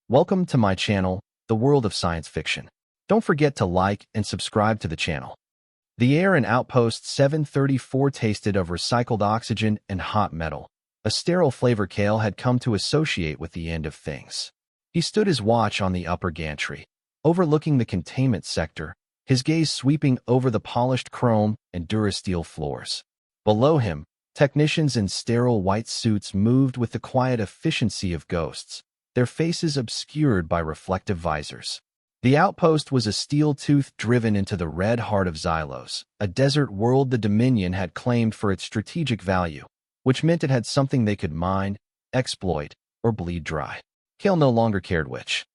Welcome to my channel, The World of Science Fiction. Don't forget to like and subscribe to the channel. The air in Outpost 734 tasted of recycled oxygen and hot metal, a sterile flavor Cale had come to associate with the end of things. He stood his watch on the upper gantry, overlooking the containment sector, his gaze sweeping over the polished chrome and durasteel floors. Below him, technicians in sterile white suits moved with the quiet efficiency of ghosts, their faces obscured by reflective visors. The outpost was a steel tooth driven into the red heart of Xylos, a desert world the Dominion had claimed for its strategic value, which meant it had something they could mine, exploit, or bleed dry. Cale no longer cared which.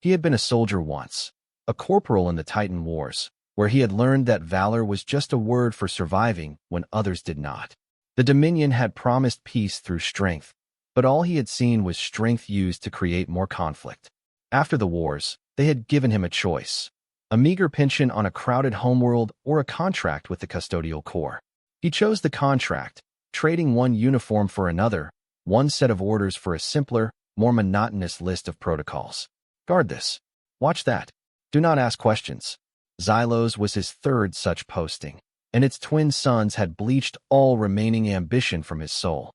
He had been a soldier once, a corporal in the Titan Wars, where he had learned that valor was just a word for surviving when others did not. The Dominion had promised peace through strength, but all he had seen was strength used to create more conflict. After the wars, they had given him a choice: a meager pension on a crowded homeworld or a contract with the custodial corps. He chose the contract, trading one uniform for another, one set of orders for a simpler, more monotonous list of protocols. Guard this. Watch that. Do not ask questions. Xylos was his third such posting, and its twin sons had bleached all remaining ambition from his soul.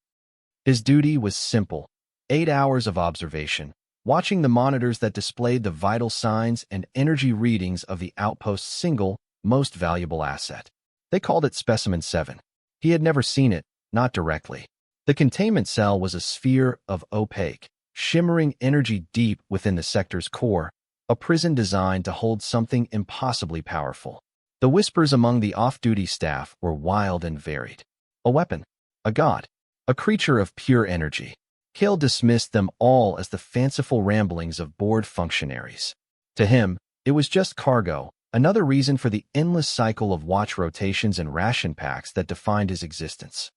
His duty was simple: 8 hours of observation, watching the monitors that displayed the vital signs and energy readings of the outpost's single, most valuable asset. They called it Specimen 7. He had never seen it, not directly. The containment cell was a sphere of opaque, shimmering energy deep within the sector's core, a prison designed to hold something impossibly powerful. The whispers among the off-duty staff were wild and varied. A weapon, a god, a creature of pure energy. Cale dismissed them all as the fanciful ramblings of bored functionaries. To him, it was just cargo, another reason for the endless cycle of watch rotations and ration packs that defined his existence.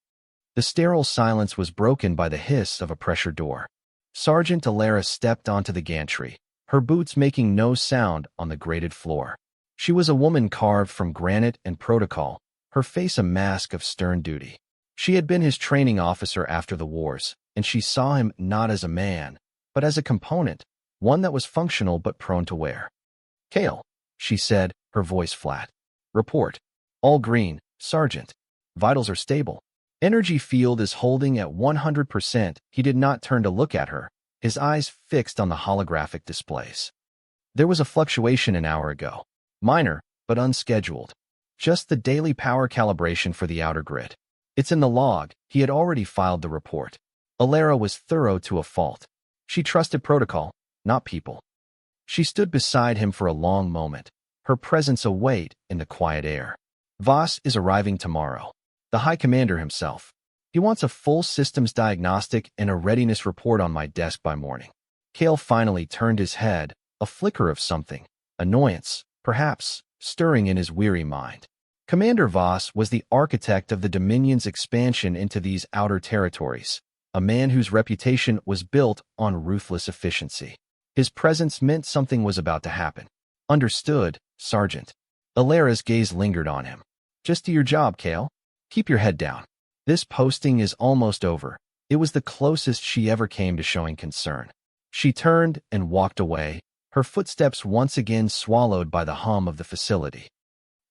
The sterile silence was broken by the hiss of a pressure door. Sergeant Alara stepped onto the gantry, her boots making no sound on the grated floor. She was a woman carved from granite and protocol, her face a mask of stern duty. She had been his training officer after the wars, and she saw him not as a man, but as a component, one that was functional but prone to wear. "Cale," she said, her voice flat. "Report. All green, Sergeant. Vitals are stable. Energy field is holding at 100%. He did not turn to look at her, his eyes fixed on the holographic displays. There was a fluctuation an hour ago. Minor, but unscheduled. Just the daily power calibration for the outer grid. It's in the log. He had already filed the report. Alara was thorough to a fault. She trusted protocol, not people. She stood beside him for a long moment, her presence a weight in the quiet air. Voss is arriving tomorrow. The High Commander himself. He wants a full systems diagnostic and a readiness report on my desk by morning. Cale finally turned his head, a flicker of something, annoyance, perhaps, stirring in his weary mind. Commander Voss was the architect of the Dominion's expansion into these outer territories, a man whose reputation was built on ruthless efficiency. His presence meant something was about to happen. "Understood, Sergeant." Alara's gaze lingered on him. "Just do your job, Cale. Keep your head down. This posting is almost over." It was the closest she ever came to showing concern. She turned and walked away, her footsteps once again swallowed by the hum of the facility.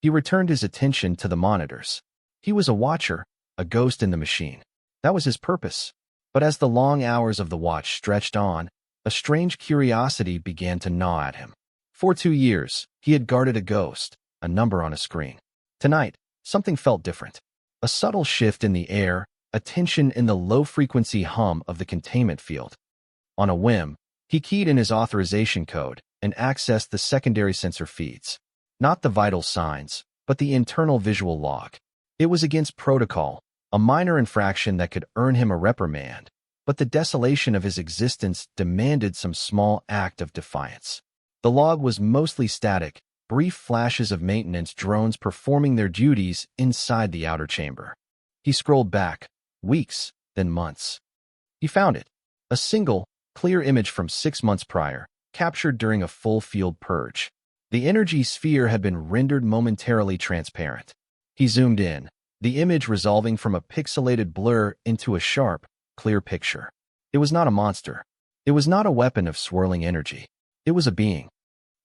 He returned his attention to the monitors. He was a watcher, a ghost in the machine. That was his purpose. But as the long hours of the watch stretched on, a strange curiosity began to gnaw at him. For 2 years, he had guarded a ghost, a number on a screen. Tonight, something felt different. A subtle shift in the air, a tension in the low-frequency hum of the containment field. On a whim, he keyed in his authorization code and accessed the secondary sensor feeds. Not the vital signs, but the internal visual log. It was against protocol, a minor infraction that could earn him a reprimand, but the desolation of his existence demanded some small act of defiance. The log was mostly static, brief flashes of maintenance drones performing their duties inside the outer chamber. He scrolled back, weeks, then months. He found it. A single, clear image from 6 months prior, captured during a full field purge. The energy sphere had been rendered momentarily transparent. He zoomed in, the image resolving from a pixelated blur into a sharp, clear picture. It was not a monster. It was not a weapon of swirling energy. It was a being.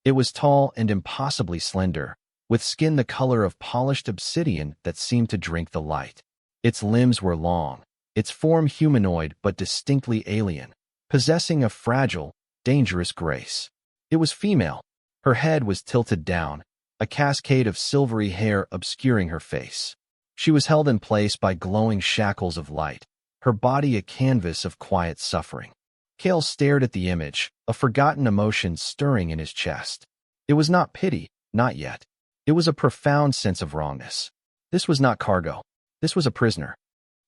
It was tall and impossibly slender, with skin the color of polished obsidian that seemed to drink the light. Its limbs were long, its form humanoid but distinctly alien, possessing a fragile, dangerous grace. It was female. Her head was tilted down, a cascade of silvery hair obscuring her face. She was held in place by glowing shackles of light, her body a canvas of quiet suffering. Kale stared at the image, a forgotten emotion stirring in his chest. It was not pity, not yet. It was a profound sense of wrongness. This was not cargo. This was a prisoner.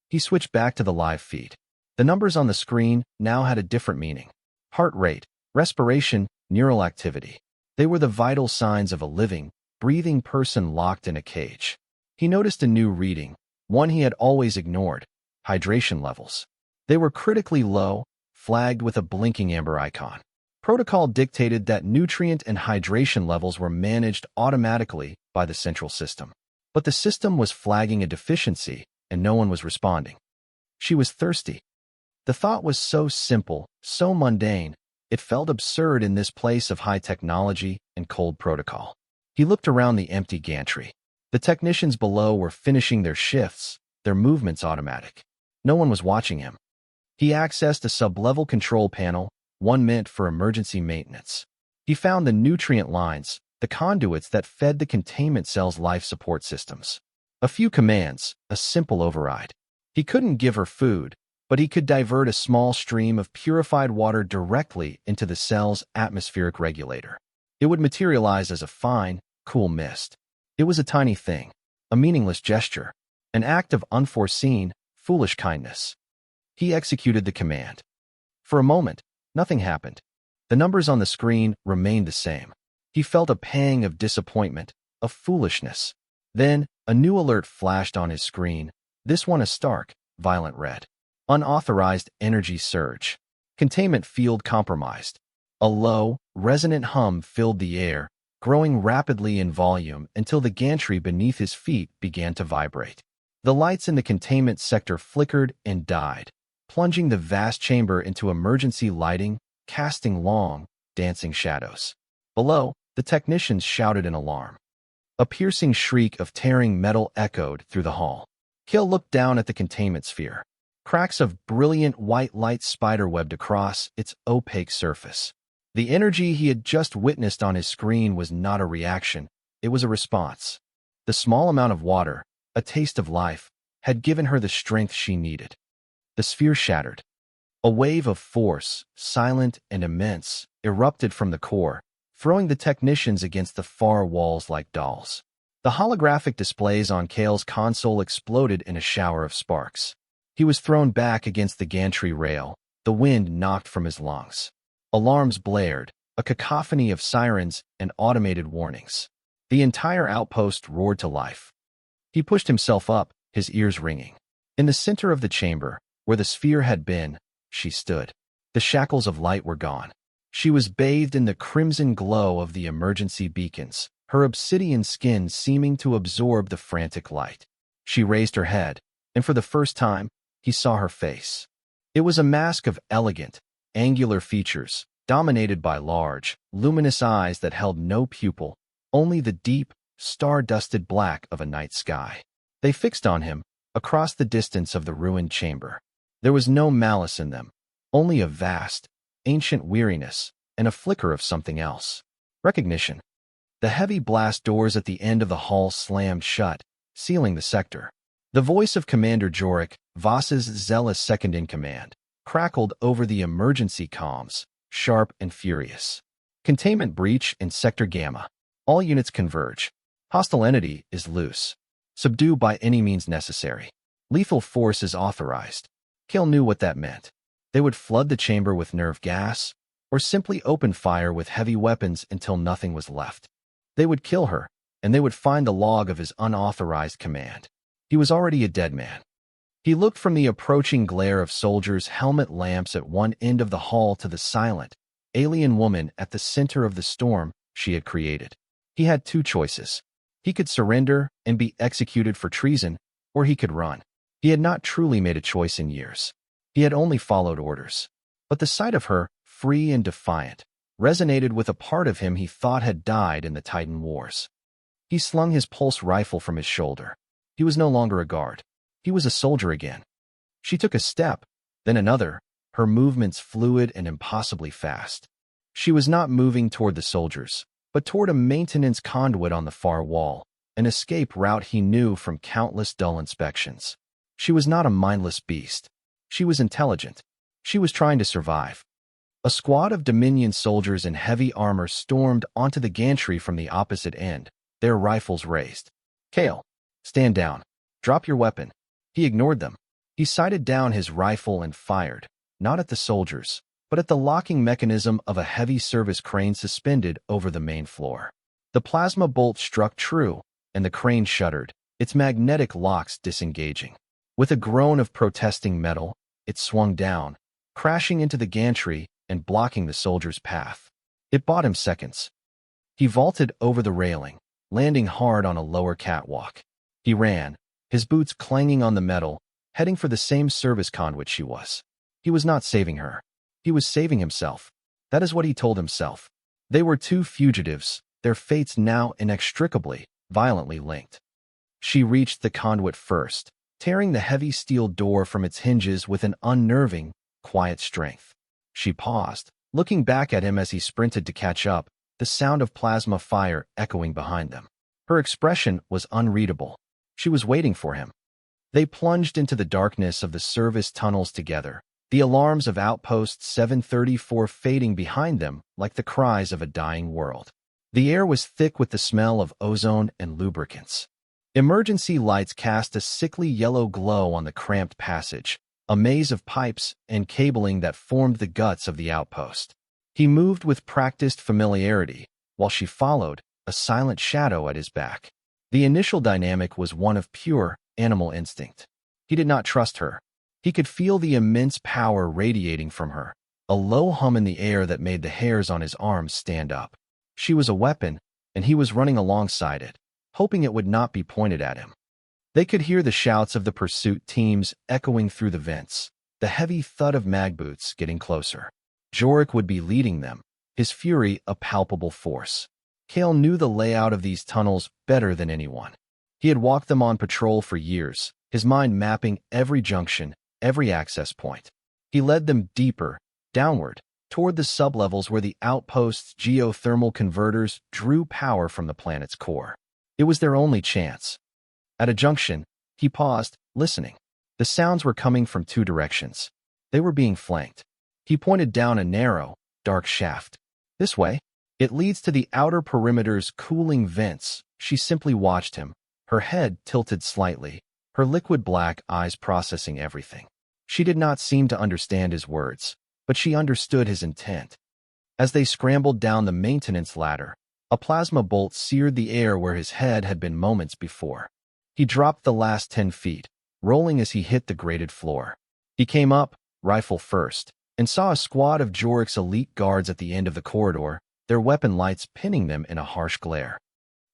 He switched back to the live feed. The numbers on the screen now had a different meaning. Heart rate, respiration, neural activity. They were the vital signs of a living, breathing person locked in a cage. He noticed a new reading, one he had always ignored: hydration levels. They were critically low, flagged with a blinking amber icon. Protocol dictated that nutrient and hydration levels were managed automatically by the central system. But the system was flagging a deficiency, and no one was responding. She was thirsty. The thought was so simple, so mundane, it felt absurd in this place of high technology and cold protocol. He looked around the empty gantry. The technicians below were finishing their shifts, their movements automatic. No one was watching him. He accessed a sub-level control panel, one meant for emergency maintenance. He found the nutrient lines, the conduits that fed the containment cell's life support systems. A few commands, a simple override. He couldn't give her food, but he could divert a small stream of purified water directly into the cell's atmospheric regulator. It would materialize as a fine, cool mist. It was a tiny thing, a meaningless gesture, an act of unforeseen, foolish kindness. He executed the command. For a moment, nothing happened. The numbers on the screen remained the same. He felt a pang of disappointment, of foolishness. Then, a new alert flashed on his screen, this one a stark, violent red. Unauthorized energy surge. Containment field compromised. A low, resonant hum filled the air, growing rapidly in volume until the gantry beneath his feet began to vibrate. The lights in the containment sector flickered and died, plunging the vast chamber into emergency lighting, casting long, dancing shadows. Below, the technicians shouted in alarm. A piercing shriek of tearing metal echoed through the hall. Kill looked down at the containment sphere. Cracks of brilliant white light spiderwebbed across its opaque surface. The energy he had just witnessed on his screen was not a reaction, it was a response. The small amount of water, a taste of life, had given her the strength she needed. The sphere shattered. A wave of force, silent and immense, erupted from the core, throwing the technicians against the far walls like dolls. The holographic displays on Kale's console exploded in a shower of sparks. He was thrown back against the gantry rail, the wind knocked from his lungs. Alarms blared, a cacophony of sirens and automated warnings. The entire outpost roared to life. He pushed himself up, his ears ringing. In the center of the chamber, where the sphere had been, she stood. The shackles of light were gone. She was bathed in the crimson glow of the emergency beacons, her obsidian skin seeming to absorb the frantic light. She raised her head, and for the first time, he saw her face. It was a mask of elegant, angular features, dominated by large, luminous eyes that held no pupil, only the deep, star-dusted black of a night sky. They fixed on him, across the distance of the ruined chamber. There was no malice in them, only a vast, ancient weariness, and a flicker of something else. Recognition. The heavy blast doors at the end of the hall slammed shut, sealing the sector. The voice of Commander Jorik, Voss's zealous second-in-command, crackled over the emergency comms, sharp and furious. Containment breach in Sector Gamma. All units converge. Hostile entity is loose. Subdue by any means necessary. Lethal force is authorized. Kale knew what that meant. They would flood the chamber with nerve gas, or simply open fire with heavy weapons until nothing was left. They would kill her, and they would find the log of his unauthorized command. He was already a dead man. He looked from the approaching glare of soldiers' helmet lamps at one end of the hall to the silent, alien woman at the center of the storm she had created. He had two choices. He could surrender and be executed for treason, or he could run. He had not truly made a choice in years. He had only followed orders. But the sight of her, free and defiant, resonated with a part of him he thought had died in the Titan Wars. He slung his pulse rifle from his shoulder. He was no longer a guard. He was a soldier again. She took a step, then another, her movements fluid and impossibly fast. She was not moving toward the soldiers, but toward a maintenance conduit on the far wall, an escape route he knew from countless dull inspections. She was not a mindless beast. She was intelligent. She was trying to survive. A squad of Dominion soldiers in heavy armor stormed onto the gantry from the opposite end, their rifles raised. "Kale, stand down. Drop your weapon." He ignored them. He sighted down his rifle and fired, not at the soldiers, but at the locking mechanism of a heavy service crane suspended over the main floor. The plasma bolt struck true, and the crane shuddered, its magnetic locks disengaging. With a groan of protesting metal, it swung down, crashing into the gantry and blocking the soldier's path. It bought him seconds. He vaulted over the railing, landing hard on a lower catwalk. He ran, his boots clanging on the metal, heading for the same service conduit she was. He was not saving her. He was saving himself. That is what he told himself. They were two fugitives, their fates now inextricably, violently linked. She reached the conduit first, tearing the heavy steel door from its hinges with an unnerving, quiet strength. She paused, looking back at him as he sprinted to catch up, the sound of plasma fire echoing behind them. Her expression was unreadable. She was waiting for him. They plunged into the darkness of the service tunnels together, the alarms of Outpost 734 fading behind them like the cries of a dying world. The air was thick with the smell of ozone and lubricants. Emergency lights cast a sickly yellow glow on the cramped passage, a maze of pipes and cabling that formed the guts of the outpost. He moved with practiced familiarity, while she followed, a silent shadow at his back. The initial dynamic was one of pure, animal instinct. He did not trust her. He could feel the immense power radiating from her, a low hum in the air that made the hairs on his arms stand up. She was a weapon, and he was running alongside it, hoping it would not be pointed at him. They could hear the shouts of the pursuit teams echoing through the vents, the heavy thud of mag boots getting closer. Jorik would be leading them, his fury a palpable force. Kale knew the layout of these tunnels better than anyone. He had walked them on patrol for years, his mind mapping every junction, every access point. He led them deeper, downward, toward the sublevels where the outpost's geothermal converters drew power from the planet's core. It was their only chance. At a junction, he paused, listening. The sounds were coming from two directions. They were being flanked. He pointed down a narrow, dark shaft. "This way. It leads to the outer perimeter's cooling vents." She simply watched him, her head tilted slightly, her liquid black eyes processing everything. She did not seem to understand his words, but she understood his intent. As they scrambled down the maintenance ladder, a plasma bolt seared the air where his head had been moments before. He dropped the last 10 feet, rolling as he hit the grated floor. He came up, rifle first, and saw a squad of Jorik's elite guards at the end of the corridor, their weapon lights pinning them in a harsh glare.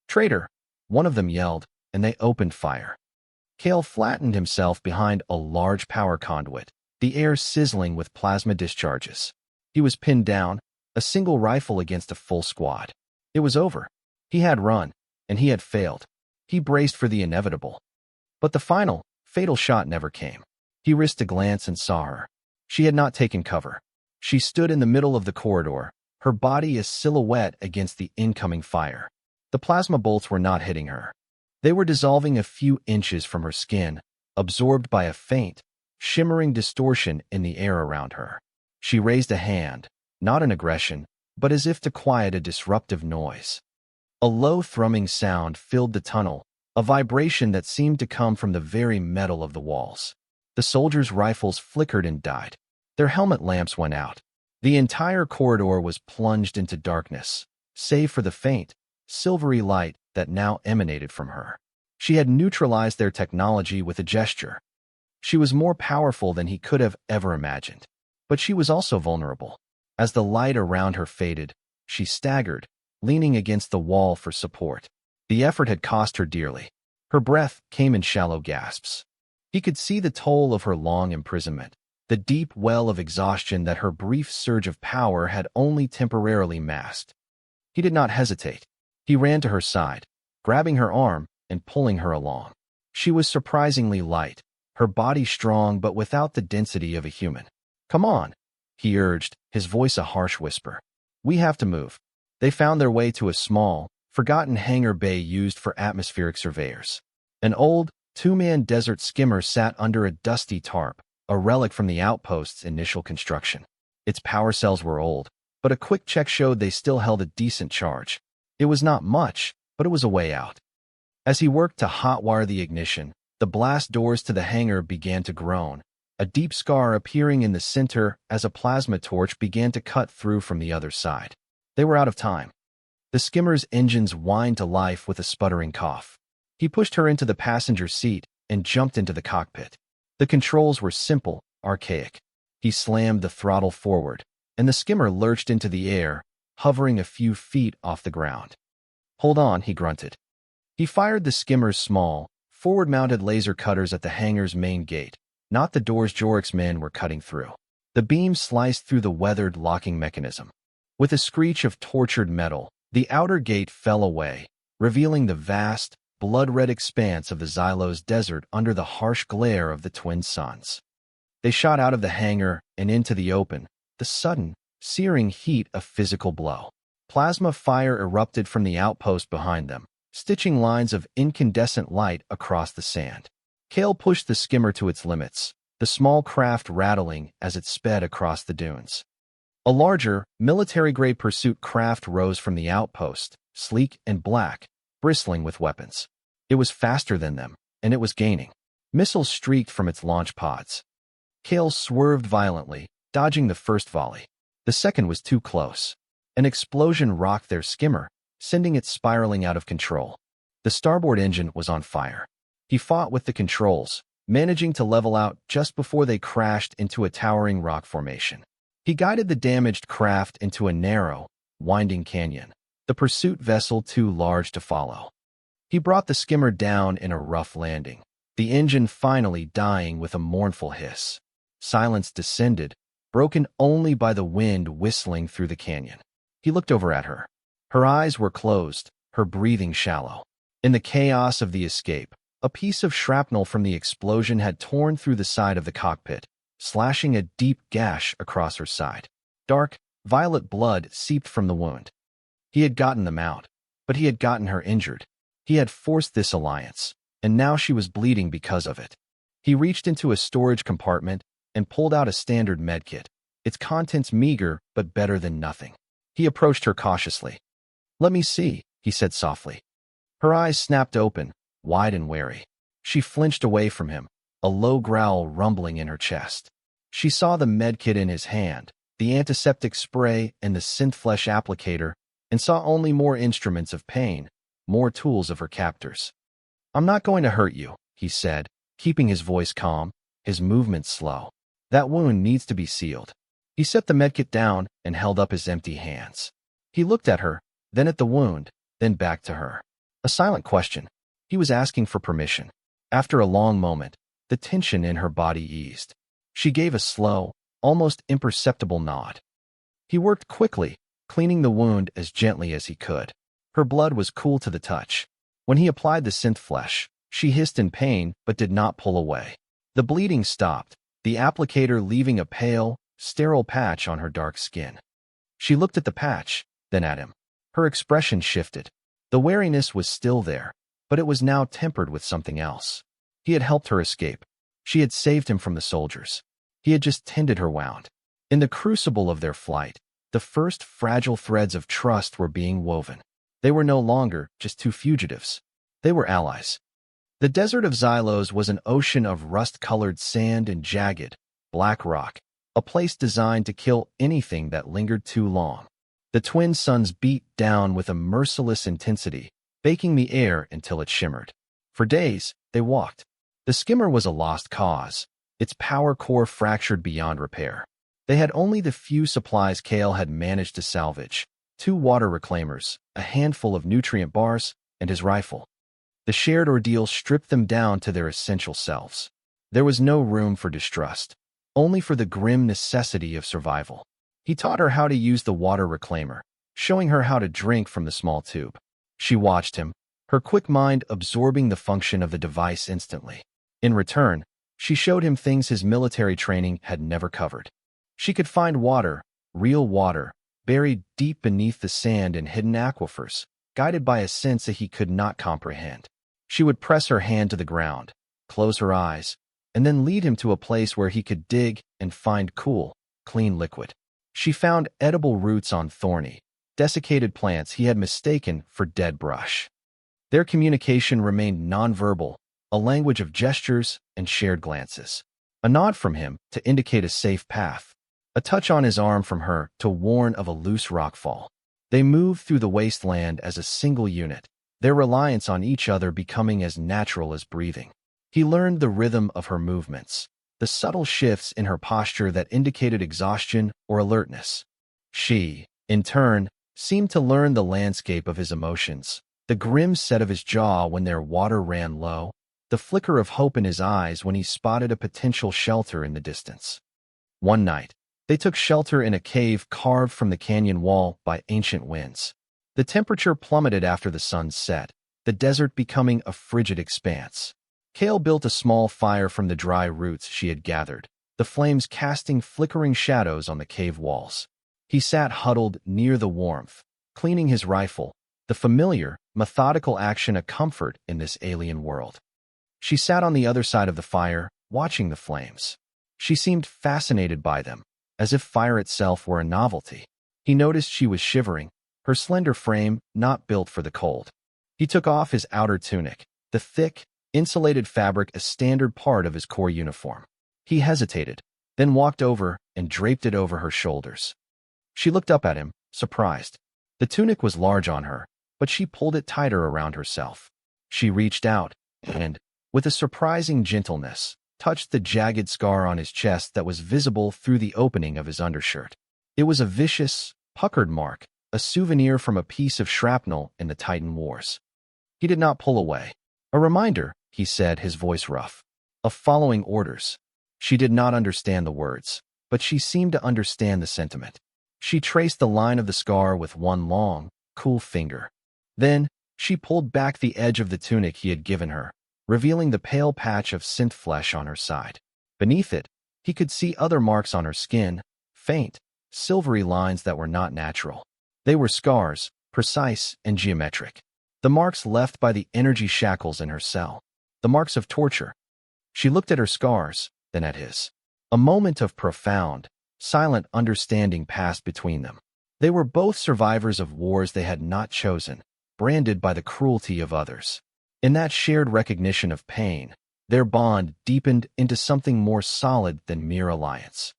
"Traitor!" one of them yelled, and they opened fire. Kale flattened himself behind a large power conduit, the air sizzling with plasma discharges. He was pinned down, a single rifle against a full squad. It was over. He had run, and he had failed. He braced for the inevitable. But the final, fatal shot never came. He risked a glance and saw her. She had not taken cover. She stood in the middle of the corridor, her body a silhouette against the incoming fire. The plasma bolts were not hitting her. They were dissolving a few inches from her skin, absorbed by a faint, shimmering distortion in the air around her. She raised a hand, not in aggression, but as if to quiet a disruptive noise. A low thrumming sound filled the tunnel, a vibration that seemed to come from the very metal of the walls. The soldiers' rifles flickered and died. Their helmet lamps went out. The entire corridor was plunged into darkness, save for the faint, silvery light that now emanated from her. She had neutralized their technology with a gesture. She was more powerful than he could have ever imagined. But she was also vulnerable. As the light around her faded, she staggered, leaning against the wall for support. The effort had cost her dearly. Her breath came in shallow gasps. He could see the toll of her long imprisonment, the deep well of exhaustion that her brief surge of power had only temporarily masked. He did not hesitate. He ran to her side, grabbing her arm and pulling her along. She was surprisingly light, her body strong but without the density of a human. "Come on," he urged, his voice a harsh whisper. "We have to move." They found their way to a small, forgotten hangar bay used for atmospheric surveyors. An old, two-man desert skimmer sat under a dusty tarp, a relic from the outpost's initial construction. Its power cells were old, but a quick check showed they still held a decent charge. It was not much, but it was a way out. As he worked to hotwire the ignition, the blast doors to the hangar began to groan, a deep scar appearing in the center as a plasma torch began to cut through from the other side. They were out of time. The skimmer's engines whined to life with a sputtering cough. He pushed her into the passenger seat and jumped into the cockpit. The controls were simple, archaic. He slammed the throttle forward, and the skimmer lurched into the air, hovering a few feet off the ground. "Hold on," he grunted. He fired the skimmer's small, forward-mounted laser cutters at the hangar's main gate, not the doors Jorik's men were cutting through. The beam sliced through the weathered locking mechanism. With a screech of tortured metal, the outer gate fell away, revealing the vast, blood-red expanse of the Xylos desert under the harsh glare of the twin suns. They shot out of the hangar and into the open, the sudden, searing heat a physical blow. Plasma fire erupted from the outpost behind them, stitching lines of incandescent light across the sand. Kale pushed the skimmer to its limits, the small craft rattling as it sped across the dunes. A larger, military-grade pursuit craft rose from the outpost, sleek and black, bristling with weapons. It was faster than them, and it was gaining. Missiles streaked from its launch pods. Kale swerved violently, dodging the first volley. The second was too close. An explosion rocked their skimmer, sending it spiraling out of control. The starboard engine was on fire. He fought with the controls, managing to level out just before they crashed into a towering rock formation. He guided the damaged craft into a narrow, winding canyon, the pursuit vessel too large to follow. He brought the skimmer down in a rough landing, the engine finally dying with a mournful hiss. Silence descended, broken only by the wind whistling through the canyon. He looked over at her. Her eyes were closed, her breathing shallow. In the chaos of the escape, a piece of shrapnel from the explosion had torn through the side of the cockpit, slashing a deep gash across her side. Dark, violet blood seeped from the wound. He had gotten them out, but he had gotten her injured. He had forced this alliance, and now she was bleeding because of it. He reached into a storage compartment and pulled out a standard medkit, its contents meager but better than nothing. He approached her cautiously. "Let me see," he said softly. Her eyes snapped open, wide and wary. She flinched away from him, a low growl rumbling in her chest. She saw the medkit in his hand, the antiseptic spray and the synth-flesh applicator, and saw only more instruments of pain, more tools of her captors. "I'm not going to hurt you," he said, keeping his voice calm, his movements slow. "That wound needs to be sealed." He set the medkit down and held up his empty hands. He looked at her, then at the wound, then back to her. A silent question. He was asking for permission. After a long moment, the tension in her body eased. She gave a slow, almost imperceptible nod. He worked quickly, cleaning the wound as gently as he could. Her blood was cool to the touch. When he applied the synth flesh, she hissed in pain but did not pull away. The bleeding stopped, the applicator leaving a pale, sterile patch on her dark skin. She looked at the patch, then at him. Her expression shifted. The wariness was still there, but it was now tempered with something else. He had helped her escape. She had saved him from the soldiers. He had just tended her wound. In the crucible of their flight, the first fragile threads of trust were being woven. They were no longer just two fugitives. They were allies. The desert of Xylos was an ocean of rust-colored sand and jagged, black rock, a place designed to kill anything that lingered too long. The twin suns beat down with a merciless intensity, baking the air until it shimmered. For days, they walked. The skimmer was a lost cause, its power core fractured beyond repair. They had only the few supplies Kale had managed to salvage, 2 water reclaimers, a handful of nutrient bars, and his rifle. The shared ordeal stripped them down to their essential selves. There was no room for distrust, only for the grim necessity of survival. He taught her how to use the water reclaimer, showing her how to drink from the small tube. She watched him, her quick mind absorbing the function of the device instantly. In return, she showed him things his military training had never covered. She could find water, real water, buried deep beneath the sand in hidden aquifers, guided by a sense that he could not comprehend. She would press her hand to the ground, close her eyes, and then lead him to a place where he could dig and find cool, clean liquid. She found edible roots on thorny, desiccated plants he had mistaken for dead brush. Their communication remained nonverbal, a language of gestures and shared glances. A nod from him to indicate a safe path, a touch on his arm from her to warn of a loose rockfall. They moved through the wasteland as a single unit, their reliance on each other becoming as natural as breathing. He learned the rhythm of her movements, the subtle shifts in her posture that indicated exhaustion or alertness. She, in turn, seemed to learn the landscape of his emotions, the grim set of his jaw when their water ran low, the flicker of hope in his eyes when he spotted a potential shelter in the distance. One night, they took shelter in a cave carved from the canyon wall by ancient winds. The temperature plummeted after the sun set, the desert becoming a frigid expanse. Kale built a small fire from the dry roots she had gathered, the flames casting flickering shadows on the cave walls. He sat huddled near the warmth, cleaning his rifle, the familiar, methodical action a comfort in this alien world. She sat on the other side of the fire, watching the flames. She seemed fascinated by them, as if fire itself were a novelty. He noticed she was shivering, her slender frame not built for the cold. He took off his outer tunic, the thick, insulated fabric a standard part of his core uniform. He hesitated, then walked over and draped it over her shoulders. She looked up at him, surprised. The tunic was large on her, but she pulled it tighter around herself. She reached out and, with a surprising gentleness, touched the jagged scar on his chest that was visible through the opening of his undershirt. It was a vicious, puckered mark, a souvenir from a piece of shrapnel in the Titan Wars. He did not pull away. A reminder, he said, his voice rough, of following orders. She did not understand the words, but she seemed to understand the sentiment. She traced the line of the scar with one long, cool finger. Then, she pulled back the edge of the tunic he had given her, revealing the pale patch of synth flesh on her side. Beneath it, he could see other marks on her skin, faint, silvery lines that were not natural. They were scars, precise and geometric. The marks left by the energy shackles in her cell. The marks of torture. She looked at her scars, then at his. A moment of profound, silent understanding passed between them. They were both survivors of wars they had not chosen, branded by the cruelty of others. In that shared recognition of pain, their bond deepened into something more solid than mere alliance.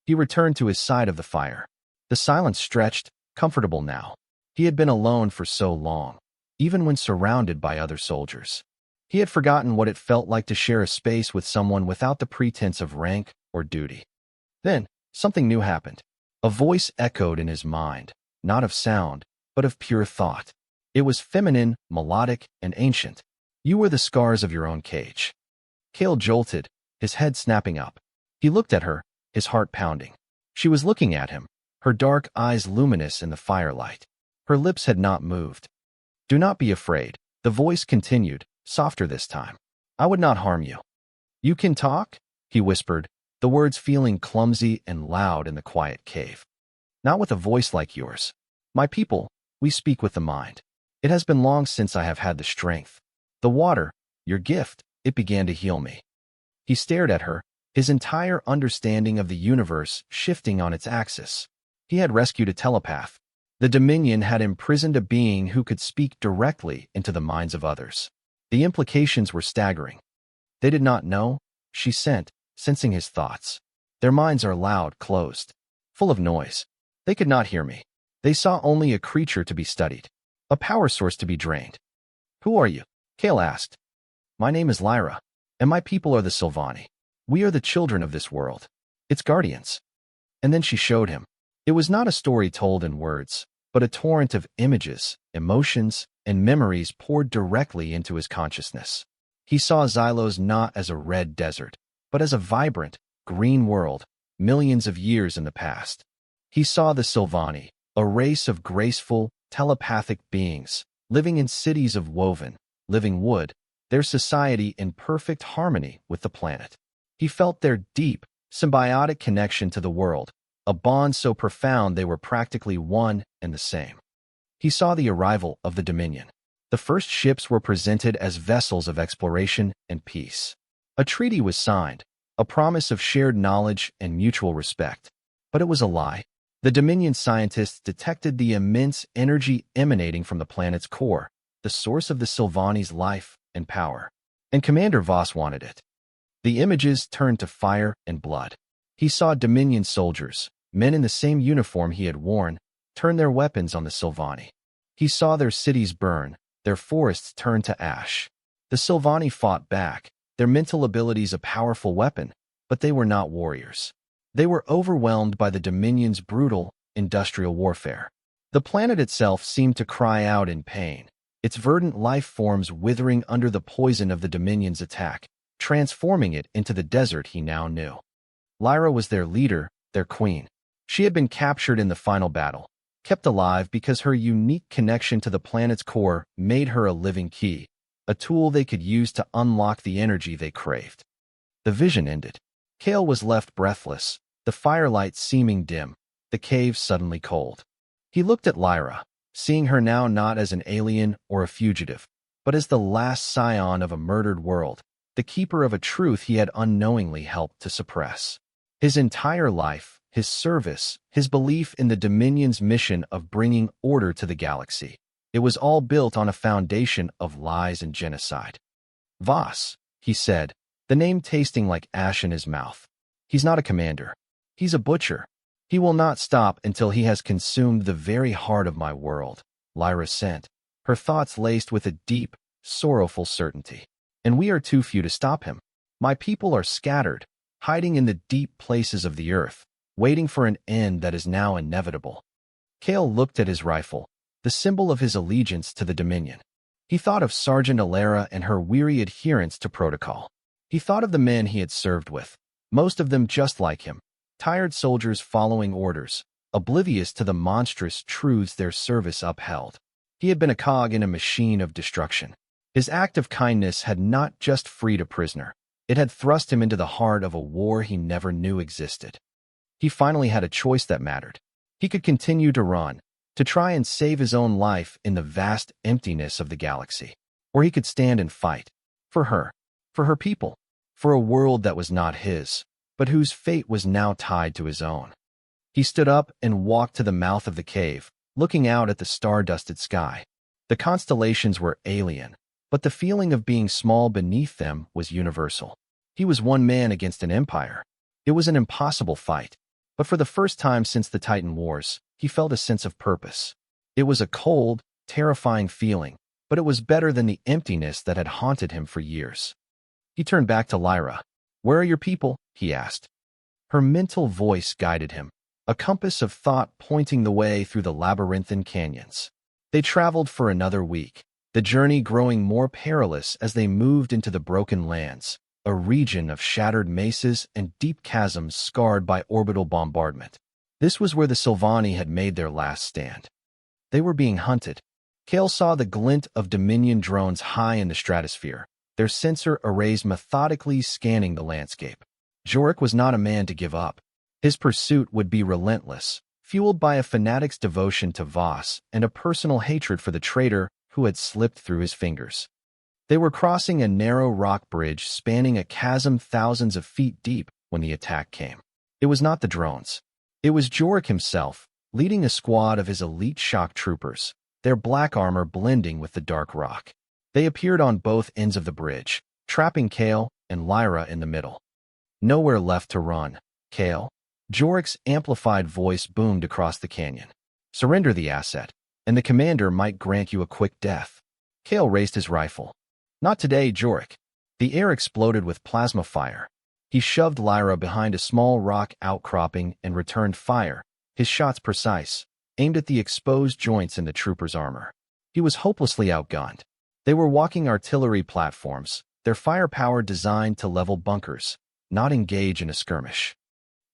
He returned to his side of the fire. The silence stretched, comfortable now. He had been alone for so long, even when surrounded by other soldiers. He had forgotten what it felt like to share a space with someone without the pretense of rank or duty. Then, something new happened. A voice echoed in his mind, not of sound, but of pure thought. It was feminine, melodic, and ancient. You were the scars of your own cage. Kale jolted, his head snapping up. He looked at her, his heart pounding. She was looking at him, her dark eyes luminous in the firelight. Her lips had not moved. Do not be afraid, the voice continued, softer this time. I would not harm you. You can talk? He whispered, the words feeling clumsy and loud in the quiet cave. Not with a voice like yours. My people, we speak with the mind. It has been long since I have had the strength. The water, your gift, it began to heal me. He stared at her, his entire understanding of the universe shifting on its axis. He had rescued a telepath. The Dominion had imprisoned a being who could speak directly into the minds of others. The implications were staggering. They did not know, she sensing his thoughts. Their minds are loud, closed, full of noise. They could not hear me. They saw only a creature to be studied, a power source to be drained. Who are you? Kale asked. My name is Lyra, and my people are the Sylvani. We are the children of this world, its guardians. And then she showed him. It was not a story told in words, but a torrent of images, emotions, and memories poured directly into his consciousness. He saw Xylos not as a red desert, but as a vibrant, green world, millions of years in the past. He saw the Sylvani, a race of graceful, telepathic beings, living in cities of woven, living wood, their society in perfect harmony with the planet. He felt their deep, symbiotic connection to the world, a bond so profound they were practically one and the same. He saw the arrival of the Dominion. The first ships were presented as vessels of exploration and peace. A treaty was signed, a promise of shared knowledge and mutual respect. But it was a lie. The Dominion scientists detected the immense energy emanating from the planet's core, the source of the Sylvani's life and power. And Commander Voss wanted it. The images turned to fire and blood. He saw Dominion soldiers, men in the same uniform he had worn, turn their weapons on the Sylvani. He saw their cities burn, their forests turn to ash. The Sylvani fought back, their mental abilities a powerful weapon, but they were not warriors. They were overwhelmed by the Dominion's brutal, industrial warfare. The planet itself seemed to cry out in pain, its verdant life forms withering under the poison of the Dominion's attack, transforming it into the desert he now knew. Lyra was their leader, their queen. She had been captured in the final battle, kept alive because her unique connection to the planet's core made her a living key, a tool they could use to unlock the energy they craved. The vision ended. Kale was left breathless, the firelight seeming dim, the cave suddenly cold. He looked at Lyra, seeing her now not as an alien or a fugitive, but as the last scion of a murdered world, the keeper of a truth he had unknowingly helped to suppress. His entire life, his service, his belief in the Dominion's mission of bringing order to the galaxy, it was all built on a foundation of lies and genocide. Voss, he said, the name tasting like ash in his mouth. He's not a commander. He's a butcher. He will not stop until he has consumed the very heart of my world, Lyra sent, her thoughts laced with a deep, sorrowful certainty. And we are too few to stop him. My people are scattered, hiding in the deep places of the earth, waiting for an end that is now inevitable. Kale looked at his rifle, the symbol of his allegiance to the Dominion. He thought of Sergeant Alara and her weary adherence to protocol. He thought of the men he had served with, most of them just like him, tired soldiers following orders, oblivious to the monstrous truths their service upheld. He had been a cog in a machine of destruction. His act of kindness had not just freed a prisoner, it had thrust him into the heart of a war he never knew existed. He finally had a choice that mattered. He could continue to run, to try and save his own life in the vast emptiness of the galaxy, or he could stand and fight, for her people, for a world that was not his, but whose fate was now tied to his own. He stood up and walked to the mouth of the cave, looking out at the star-dusted sky. The constellations were alien, but the feeling of being small beneath them was universal. He was one man against an empire. It was an impossible fight, but for the first time since the Titan Wars, he felt a sense of purpose. It was a cold, terrifying feeling, but it was better than the emptiness that had haunted him for years. He turned back to Lyra. "Where are your people?" he asked. Her mental voice guided him, a compass of thought pointing the way through the labyrinthine canyons. They traveled for another week, the journey growing more perilous as they moved into the Broken Lands, a region of shattered mesas and deep chasms scarred by orbital bombardment. This was where the Sylvani had made their last stand. They were being hunted. Kale saw the glint of Dominion drones high in the stratosphere, their sensor arrays methodically scanning the landscape. Jorik was not a man to give up. His pursuit would be relentless, fueled by a fanatic's devotion to Voss and a personal hatred for the traitor who had slipped through his fingers. They were crossing a narrow rock bridge spanning a chasm thousands of feet deep when the attack came. It was not the drones. It was Jorik himself, leading a squad of his elite shock troopers, their black armor blending with the dark rock. They appeared on both ends of the bridge, trapping Kale and Lyra in the middle. "Nowhere left to run, Kale." Jorik's amplified voice boomed across the canyon. "Surrender the asset, and the commander might grant you a quick death." Kale raised his rifle. "Not today, Jorik." The air exploded with plasma fire. He shoved Lyra behind a small rock outcropping and returned fire, his shots precise, aimed at the exposed joints in the trooper's armor. He was hopelessly outgunned. They were walking artillery platforms, their firepower designed to level bunkers, not engage in a skirmish.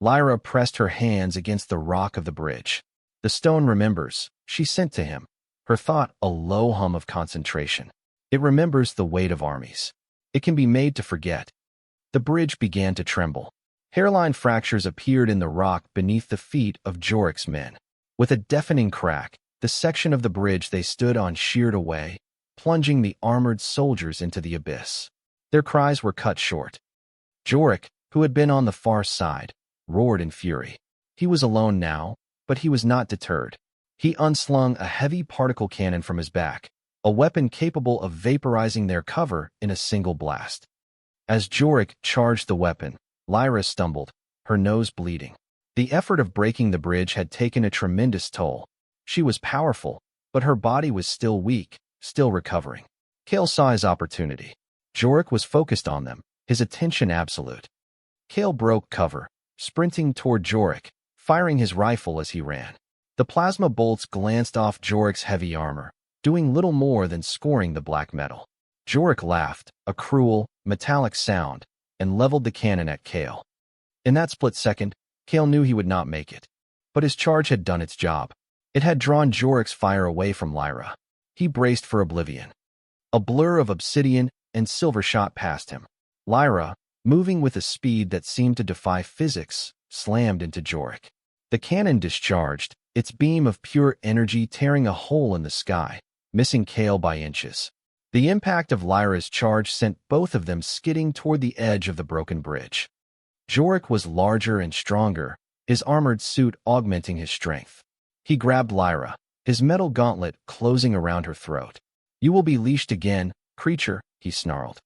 Lyra pressed her hands against the rock of the bridge. The stone remembers, she sent to him, her thought a low hum of concentration. It remembers the weight of armies. It can be made to forget. The bridge began to tremble. Hairline fractures appeared in the rock beneath the feet of Jorik's men. With a deafening crack, the section of the bridge they stood on sheared away, plunging the armored soldiers into the abyss. Their cries were cut short. Jorik, who had been on the far side, roared in fury. He was alone now, but he was not deterred. He unslung a heavy particle cannon from his back, a weapon capable of vaporizing their cover in a single blast. As Jorik charged the weapon, Lyra stumbled, her nose bleeding. The effort of breaking the bridge had taken a tremendous toll. She was powerful, but her body was still weak, still recovering. Kale saw his opportunity. Jorik was focused on them, his attention absolute. Kale broke cover, sprinting toward Jorik, firing his rifle as he ran. The plasma bolts glanced off Jorik's heavy armor, doing little more than scoring the black metal. Jorik laughed, a cruel, metallic sound, and leveled the cannon at Kale. In that split second, Kale knew he would not make it. But his charge had done its job. It had drawn Jorik's fire away from Lyra. He braced for oblivion. A blur of obsidian and silver shot past him. Lyra, moving with a speed that seemed to defy physics, slammed into Jorik. The cannon discharged, its beam of pure energy tearing a hole in the sky, missing Kale by inches. The impact of Lyra's charge sent both of them skidding toward the edge of the broken bridge. Jorik was larger and stronger, his armored suit augmenting his strength. He grabbed Lyra, his metal gauntlet closing around her throat. "You will be leashed again, creature," he snarled.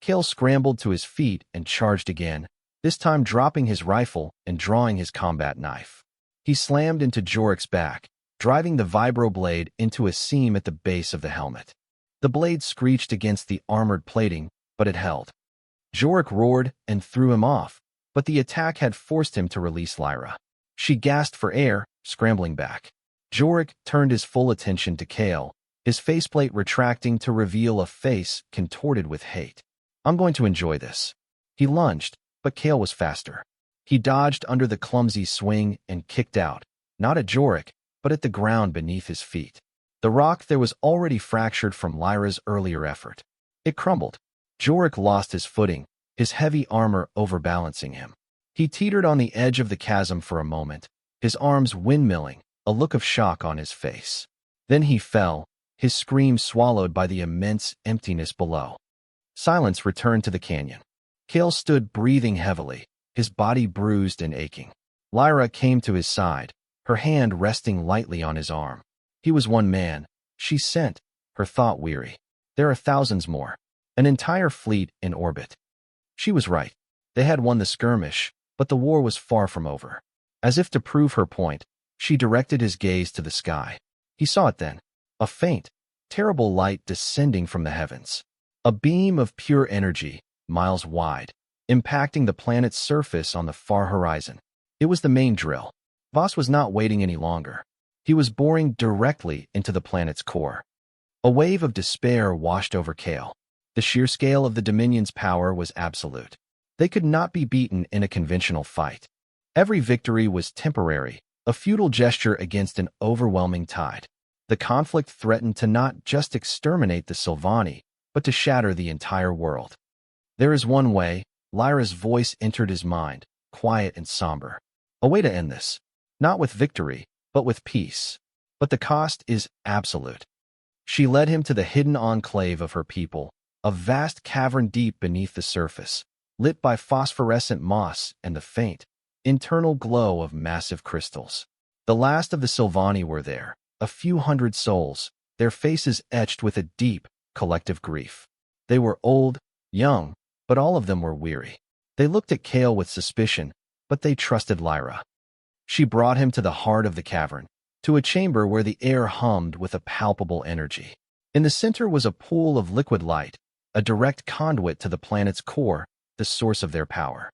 Kale scrambled to his feet and charged again, this time dropping his rifle and drawing his combat knife. He slammed into Jorik's back, driving the vibroblade into a seam at the base of the helmet. The blade screeched against the armored plating, but it held. Jorik roared and threw him off, but the attack had forced him to release Lyra. She gasped for air, scrambling back. Jorik turned his full attention to Kale, his faceplate retracting to reveal a face contorted with hate. "I'm going to enjoy this." He lunged, but Kale was faster. He dodged under the clumsy swing and kicked out, not at Jorik, but at the ground beneath his feet. The rock there was already fractured from Lyra's earlier effort. It crumbled. Jorik lost his footing, his heavy armor overbalancing him. He teetered on the edge of the chasm for a moment, his arms windmilling, a look of shock on his face. Then he fell, his scream swallowed by the immense emptiness below. Silence returned to the canyon. Kale stood breathing heavily, his body bruised and aching. Lyra came to his side, her hand resting lightly on his arm. He was one man, she sent, her thought weary. There are thousands more, an entire fleet in orbit. She was right. They had won the skirmish, but the war was far from over. As if to prove her point, she directed his gaze to the sky. He saw it then, a faint, terrible light descending from the heavens. A beam of pure energy, miles wide, impacting the planet's surface on the far horizon. It was the main drill. Voss was not waiting any longer. He was boring directly into the planet's core. A wave of despair washed over Kale. The sheer scale of the Dominion's power was absolute. They could not be beaten in a conventional fight. Every victory was temporary, a futile gesture against an overwhelming tide. The conflict threatened to not just exterminate the Sylvani, but to shatter the entire world. "There is one way," Lyra's voice entered his mind, quiet and somber. "A way to end this. Not with victory, but with peace. But the cost is absolute." She led him to the hidden enclave of her people, a vast cavern deep beneath the surface, lit by phosphorescent moss and the faint, internal glow of massive crystals. The last of the Sylvani were there, a few hundred souls, their faces etched with a deep, collective grief. They were old, young, but all of them were weary. They looked at Kale with suspicion, but they trusted Lyra. She brought him to the heart of the cavern, to a chamber where the air hummed with a palpable energy. In the center was a pool of liquid light, a direct conduit to the planet's core, the source of their power.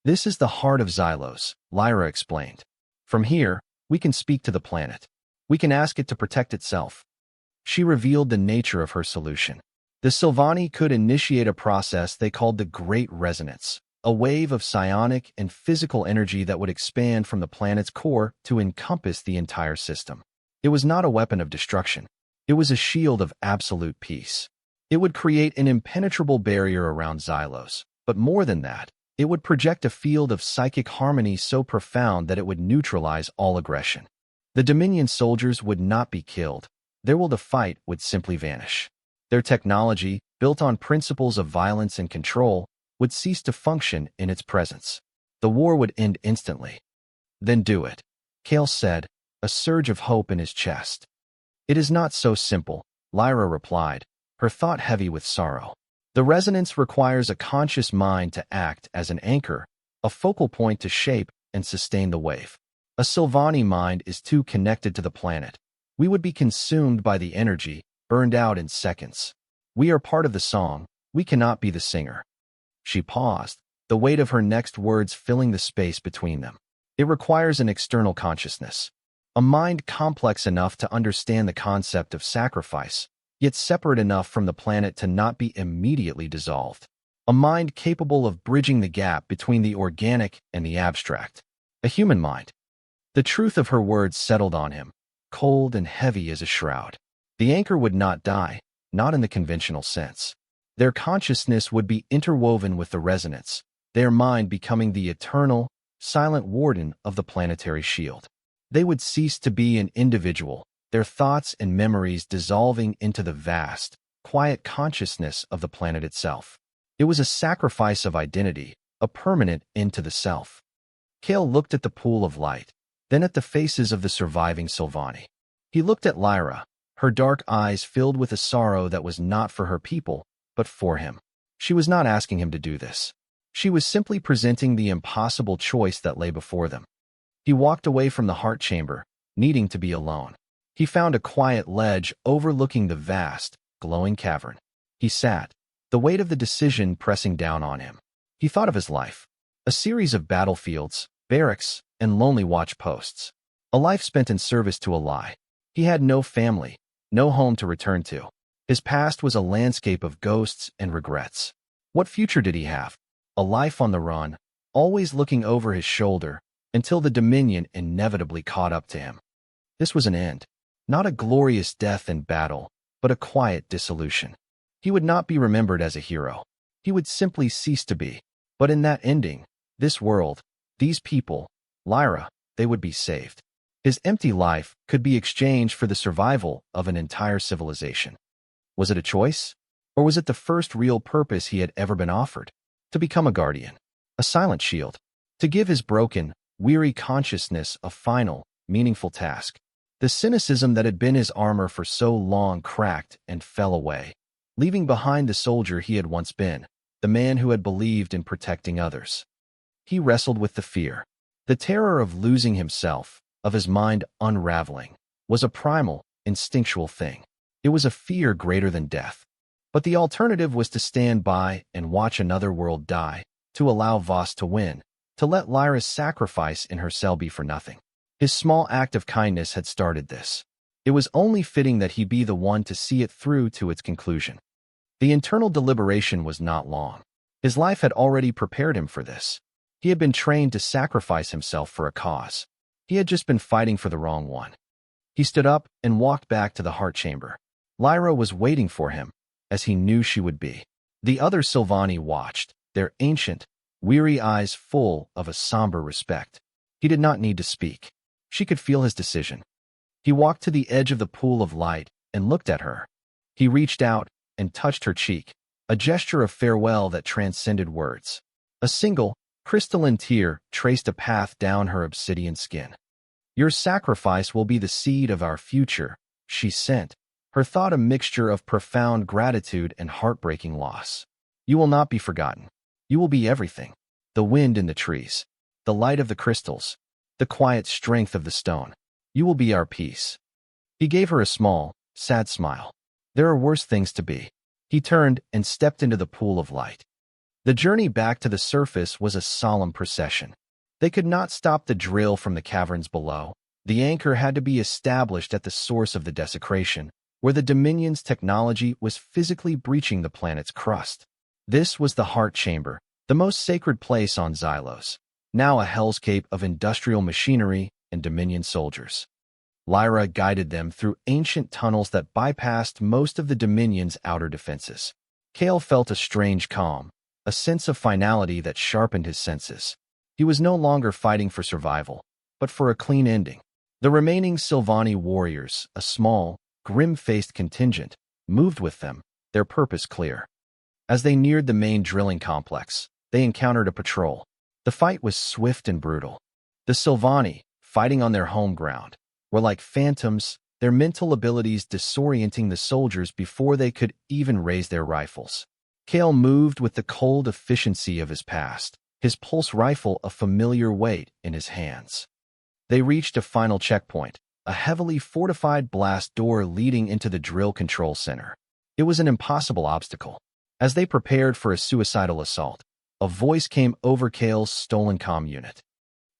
"This is the heart of Xylos," Lyra explained. "From here, we can speak to the planet. We can ask it to protect itself." She revealed the nature of her solution. The Sylvani could initiate a process they called the Great Resonance, a wave of psionic and physical energy that would expand from the planet's core to encompass the entire system. It was not a weapon of destruction. It was a shield of absolute peace. It would create an impenetrable barrier around Xylos, but more than that, it would project a field of psychic harmony so profound that it would neutralize all aggression. The Dominion soldiers would not be killed. Their will to fight would simply vanish. Their technology, built on principles of violence and control, would cease to function in its presence. The war would end instantly. Then do it, Kale said, a surge of hope in his chest. It is not so simple, Lyra replied, her thought heavy with sorrow. The resonance requires a conscious mind to act as an anchor, a focal point to shape and sustain the wave. A Sylvani mind is too connected to the planet. We would be consumed by the energy, burned out in seconds. We are part of the song. We cannot be the singer. She paused, the weight of her next words filling the space between them. It requires an external consciousness, a mind complex enough to understand the concept of sacrifice, yet separate enough from the planet to not be immediately dissolved. A mind capable of bridging the gap between the organic and the abstract. A human mind. The truth of her words settled on him, cold and heavy as a shroud. The anchor would not die, not in the conventional sense. Their consciousness would be interwoven with the resonance, their mind becoming the eternal, silent warden of the planetary shield. They would cease to be an individual, their thoughts and memories dissolving into the vast, quiet consciousness of the planet itself. It was a sacrifice of identity, a permanent end to the self. Kale looked at the pool of light, then at the faces of the surviving Sylvani. He looked at Lyra, her dark eyes filled with a sorrow that was not for her people, but for him. She was not asking him to do this. She was simply presenting the impossible choice that lay before them. He walked away from the heart chamber, needing to be alone. He found a quiet ledge overlooking the vast, glowing cavern. He sat, the weight of the decision pressing down on him. He thought of his life, a series of battlefields, barracks, and lonely watch posts. A life spent in service to a lie. He had no family, no home to return to. His past was a landscape of ghosts and regrets. What future did he have? A life on the run, always looking over his shoulder, until the Dominion inevitably caught up to him. This was an end. Not a glorious death in battle, but a quiet dissolution. He would not be remembered as a hero. He would simply cease to be. But in that ending, this world, these people, Lyra, they would be saved. His empty life could be exchanged for the survival of an entire civilization. Was it a choice? Or was it the first real purpose he had ever been offered? To become a guardian, a silent shield, to give his broken, weary consciousness a final, meaningful task. The cynicism that had been his armor for so long cracked and fell away, leaving behind the soldier he had once been, the man who had believed in protecting others. He wrestled with the fear. The terror of losing himself, of his mind unraveling, was a primal, instinctual thing. It was a fear greater than death. But the alternative was to stand by and watch another world die, to allow Voss to win, to let Lyra's sacrifice in her cell be for nothing. His small act of kindness had started this. It was only fitting that he be the one to see it through to its conclusion. The internal deliberation was not long. His life had already prepared him for this. He had been trained to sacrifice himself for a cause. He had just been fighting for the wrong one. He stood up and walked back to the heart chamber. Lyra was waiting for him, as he knew she would be. The other Sylvani watched, their ancient, weary eyes full of a somber respect. He did not need to speak. She could feel his decision. He walked to the edge of the pool of light and looked at her. He reached out and touched her cheek, a gesture of farewell that transcended words. A single, crystalline tear traced a path down her obsidian skin. Your sacrifice will be the seed of our future, she sent, her thought a mixture of profound gratitude and heartbreaking loss. You will not be forgotten. You will be everything. The wind in the trees, the light of the crystals, the quiet strength of the stone. You will be our peace. He gave her a small, sad smile. There are worse things to be. He turned and stepped into the pool of light. The journey back to the surface was a solemn procession. They could not stop the drill from the caverns below. The anchor had to be established at the source of the desecration, where the Dominion's technology was physically breaching the planet's crust. This was the heart chamber, the most sacred place on Xylos, now a hellscape of industrial machinery and Dominion soldiers. Lyra guided them through ancient tunnels that bypassed most of the Dominion's outer defenses. Cale felt a strange calm, a sense of finality that sharpened his senses. He was no longer fighting for survival, but for a clean ending. The remaining Sylvani warriors, a small, grim-faced contingent, moved with them, their purpose clear. As they neared the main drilling complex, they encountered a patrol. The fight was swift and brutal. The Sylvani, fighting on their home ground, were like phantoms, their mental abilities disorienting the soldiers before they could even raise their rifles. Cale moved with the cold efficiency of his past, his pulse rifle a familiar weight in his hands. They reached a final checkpoint, a heavily fortified blast door leading into the drill control center. It was an impossible obstacle. As they prepared for a suicidal assault, a voice came over Cale's stolen comm unit.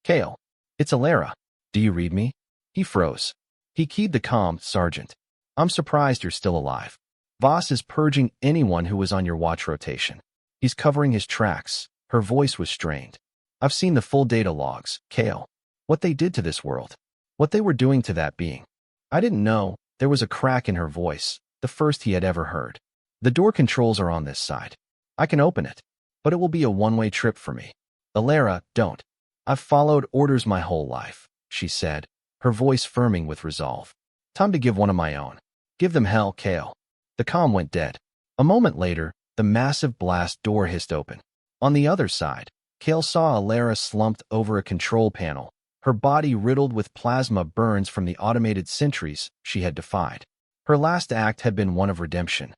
"Cale, it's Alara. Do you read me?" He froze. He keyed the comm, "Sergeant. I'm surprised you're still alive. Voss is purging anyone who was on your watch rotation. He's covering his tracks." Her voice was strained. "I've seen the full data logs, Cale. What they did to this world. What they were doing to that being." "I didn't know." There was a crack in her voice, the first he had ever heard. "The door controls are on this side. I can open it, but it will be a one-way trip for me." "Alara, don't. I've followed orders my whole life," she said, her voice firming with resolve. "Time to give one of my own. Give them hell, Cale." The comm went dead. A moment later, the massive blast door hissed open. On the other side, Cale saw Alara slumped over a control panel, her body riddled with plasma burns from the automated sentries she had defied. Her last act had been one of redemption.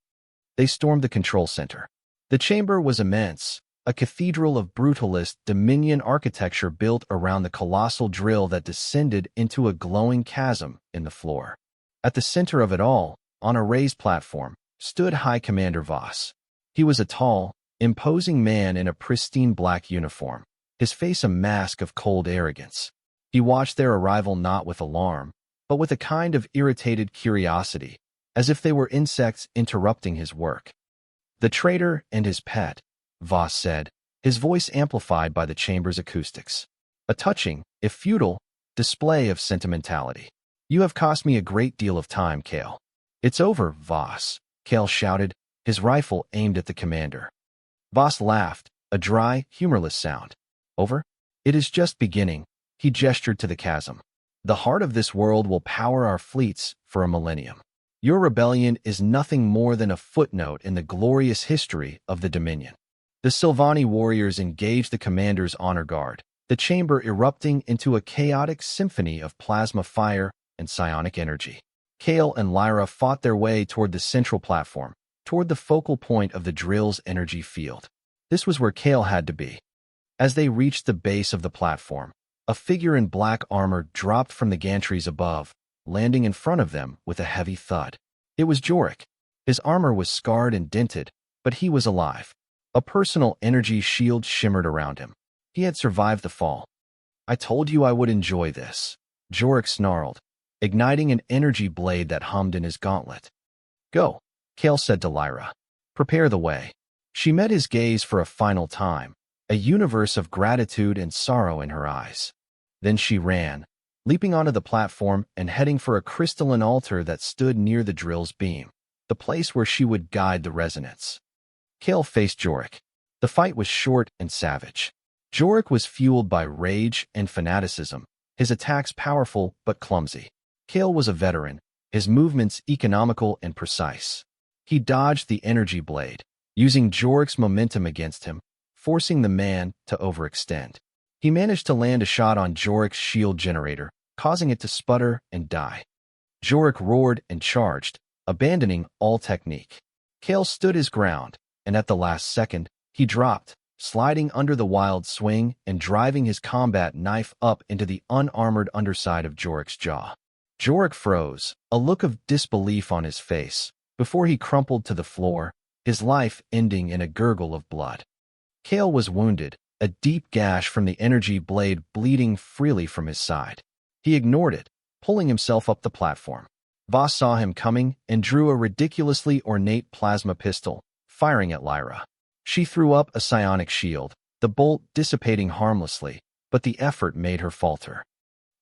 They stormed the control center. The chamber was immense, a cathedral of brutalist Dominion architecture built around the colossal drill that descended into a glowing chasm in the floor. At the center of it all, on a raised platform, stood High Commander Voss. He was a tall, imposing man in a pristine black uniform, his face a mask of cold arrogance. He watched their arrival not with alarm, but with a kind of irritated curiosity, as if they were insects interrupting his work. "The traitor and his pet," Voss said, his voice amplified by the chamber's acoustics. "A touching, if futile, display of sentimentality. You have cost me a great deal of time, Cale." "It's over, Voss," Cale shouted, his rifle aimed at the commander. Voss laughed, a dry, humorless sound. "Over? It is just beginning." He gestured to the chasm. "The heart of this world will power our fleets for a millennium. Your rebellion is nothing more than a footnote in the glorious history of the Dominion." The Sylvani warriors engaged the commander's honor guard, the chamber erupting into a chaotic symphony of plasma fire and psionic energy. Cale and Lyra fought their way toward the central platform, toward the focal point of the drill's energy field. This was where Cale had to be. As they reached the base of the platform, a figure in black armor dropped from the gantries above, landing in front of them with a heavy thud. It was Jorik. His armor was scarred and dented, but he was alive. A personal energy shield shimmered around him. He had survived the fall. "I told you I would enjoy this," Jorik snarled, igniting an energy blade that hummed in his gauntlet. "Go," Cale said to Lyra. "Prepare the way." She met his gaze for a final time, a universe of gratitude and sorrow in her eyes. Then she ran, leaping onto the platform and heading for a crystalline altar that stood near the drill's beam, the place where she would guide the resonance. Cale faced Jorik. The fight was short and savage. Jorik was fueled by rage and fanaticism, his attacks powerful but clumsy. Cale was a veteran, his movements economical and precise. He dodged the energy blade, using Jorik's momentum against him, forcing the man to overextend. He managed to land a shot on Jorik's shield generator, causing it to sputter and die. Jorik roared and charged, abandoning all technique. Cale stood his ground, and at the last second, he dropped, sliding under the wild swing and driving his combat knife up into the unarmored underside of Jorik's jaw. Jorik froze, a look of disbelief on his face, before he crumpled to the floor, his life ending in a gurgle of blood. Cale was wounded, a deep gash from the energy blade bleeding freely from his side. He ignored it, pulling himself up the platform. Voss saw him coming and drew a ridiculously ornate plasma pistol, firing at Lyra. She threw up a psionic shield, the bolt dissipating harmlessly, but the effort made her falter.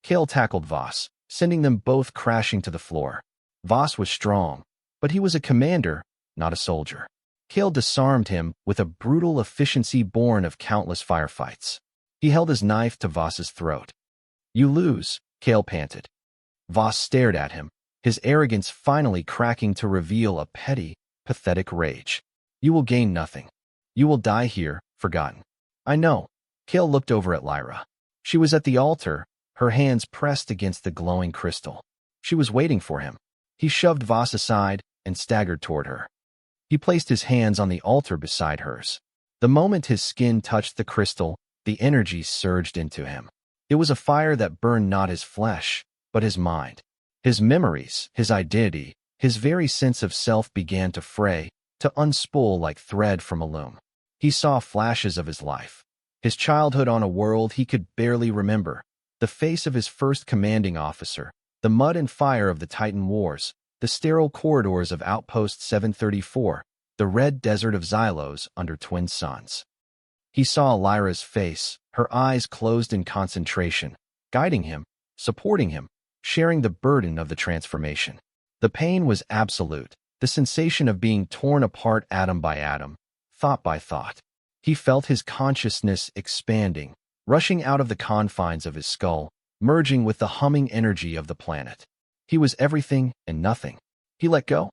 Kale tackled Voss, sending them both crashing to the floor. Voss was strong, but he was a commander, not a soldier. Kale disarmed him with a brutal efficiency born of countless firefights. He held his knife to Voss's throat. "You lose," Kale panted. Voss stared at him, his arrogance finally cracking to reveal a petty, pathetic rage. "You will gain nothing. You will die here, forgotten." "I know." Kale looked over at Lyra. She was at the altar, her hands pressed against the glowing crystal. She was waiting for him. He shoved Voss aside and staggered toward her. He placed his hands on the altar beside hers. The moment his skin touched the crystal, the energy surged into him. It was a fire that burned not his flesh, but his mind. His memories, his identity, his very sense of self began to fray, to unspool like thread from a loom. He saw flashes of his life. His childhood on a world he could barely remember. The face of his first commanding officer, the mud and fire of the Titan Wars, the sterile corridors of Outpost 734, the red desert of Xylos under twin suns. He saw Lyra's face, her eyes closed in concentration, guiding him, supporting him, sharing the burden of the transformation. The pain was absolute, the sensation of being torn apart atom by atom, thought by thought. He felt his consciousness expanding, rushing out of the confines of his skull, merging with the humming energy of the planet. He was everything and nothing. He let go.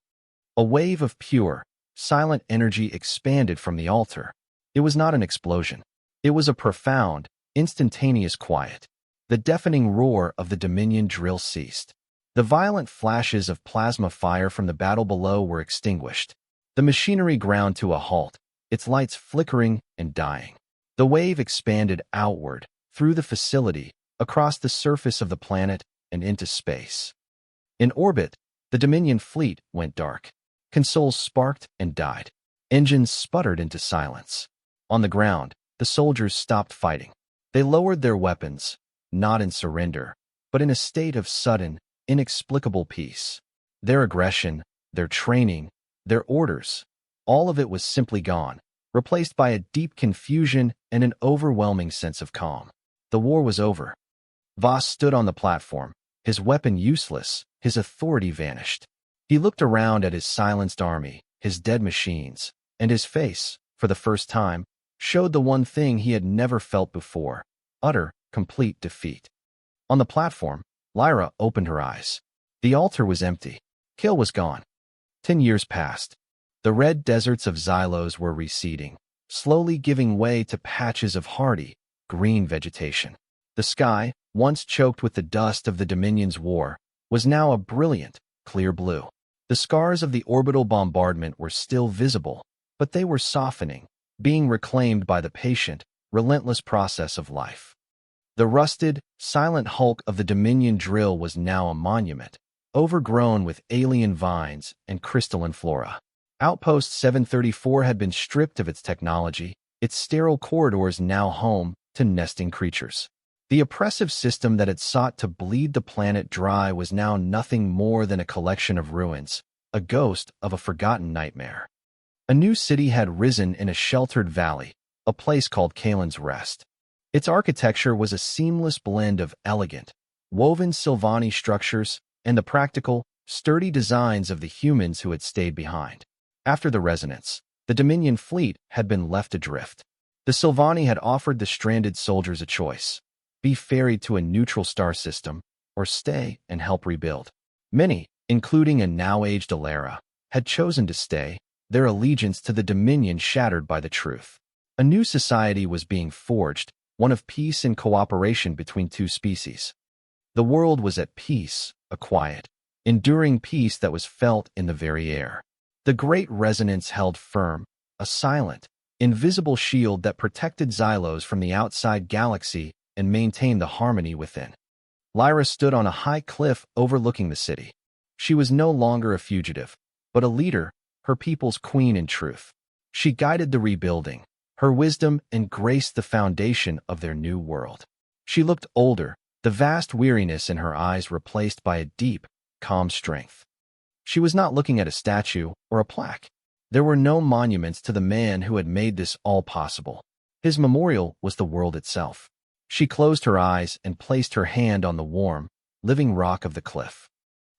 A wave of pure, silent energy expanded from the altar. It was not an explosion. It was a profound, instantaneous quiet. The deafening roar of the Dominion drill ceased. The violent flashes of plasma fire from the battle below were extinguished. The machinery ground to a halt, its lights flickering and dying. The wave expanded outward, through the facility, across the surface of the planet, and into space. In orbit, the Dominion fleet went dark. Consoles sparked and died. Engines sputtered into silence. On the ground, the soldiers stopped fighting. They lowered their weapons, not in surrender, but in a state of sudden, inexplicable peace. Their aggression, their training, their orders, all of it was simply gone, replaced by a deep confusion and an overwhelming sense of calm. The war was over. Voss stood on the platform, his weapon useless, his authority vanished. He looked around at his silenced army, his dead machines, and his face, for the first time, showed the one thing he had never felt before: utter, complete defeat. On the platform, Lyra opened her eyes. The altar was empty. Kale was gone. 10 years passed. The red deserts of Xylos were receding, slowly giving way to patches of hardy, green vegetation. The sky, once choked with the dust of the Dominion's war, was now a brilliant, clear blue. The scars of the orbital bombardment were still visible, but they were softening, being reclaimed by the patient, relentless process of life. The rusted, silent hulk of the Dominion drill was now a monument, overgrown with alien vines and crystalline flora. Outpost 734 had been stripped of its technology, its sterile corridors now home to nesting creatures. The oppressive system that had sought to bleed the planet dry was now nothing more than a collection of ruins, a ghost of a forgotten nightmare. A new city had risen in a sheltered valley, a place called Kalen's Rest. Its architecture was a seamless blend of elegant, woven Sylvani structures and the practical, sturdy designs of the humans who had stayed behind. After the resonance, the Dominion fleet had been left adrift. The Sylvani had offered the stranded soldiers a choice: be ferried to a neutral star system, or stay and help rebuild. Many, including a now-aged Alara, had chosen to stay, their allegiance to the Dominion shattered by the truth. A new society was being forged, one of peace and cooperation between two species. The world was at peace, a quiet, enduring peace that was felt in the very air. The great resonance held firm, a silent, invisible shield that protected Xylos from the outside galaxy and maintained the harmony within. Lyra stood on a high cliff overlooking the city. She was no longer a fugitive, but a leader, her people's queen in truth. She guided the rebuilding. Her wisdom and grace the foundation of their new world. She looked older, the vast weariness in her eyes replaced by a deep, calm strength. She was not looking at a statue or a plaque. There were no monuments to the man who had made this all possible. His memorial was the world itself. She closed her eyes and placed her hand on the warm, living rock of the cliff.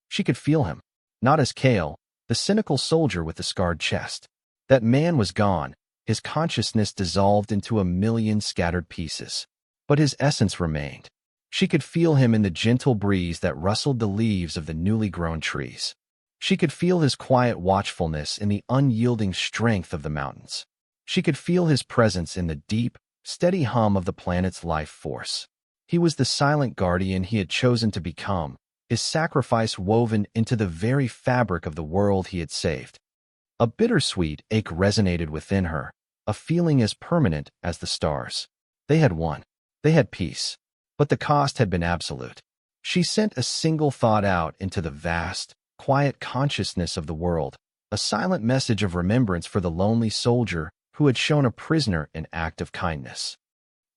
She could feel him, not as Kale, the cynical soldier with the scarred chest. That man was gone, his consciousness dissolved into a million scattered pieces. But his essence remained. She could feel him in the gentle breeze that rustled the leaves of the newly grown trees. She could feel his quiet watchfulness in the unyielding strength of the mountains. She could feel his presence in the deep, steady hum of the planet's life force. He was the silent guardian he had chosen to become, his sacrifice woven into the very fabric of the world he had saved. A bittersweet ache resonated within her, a feeling as permanent as the stars. They had won. They had peace. But the cost had been absolute. She sent a single thought out into the vast, quiet consciousness of the world, a silent message of remembrance for the lonely soldier who had shown a prisoner an act of kindness.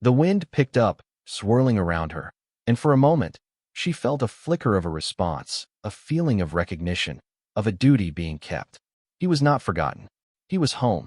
The wind picked up, swirling around her, and for a moment, she felt a flicker of a response, a feeling of recognition, of a duty being kept. He was not forgotten. He was home.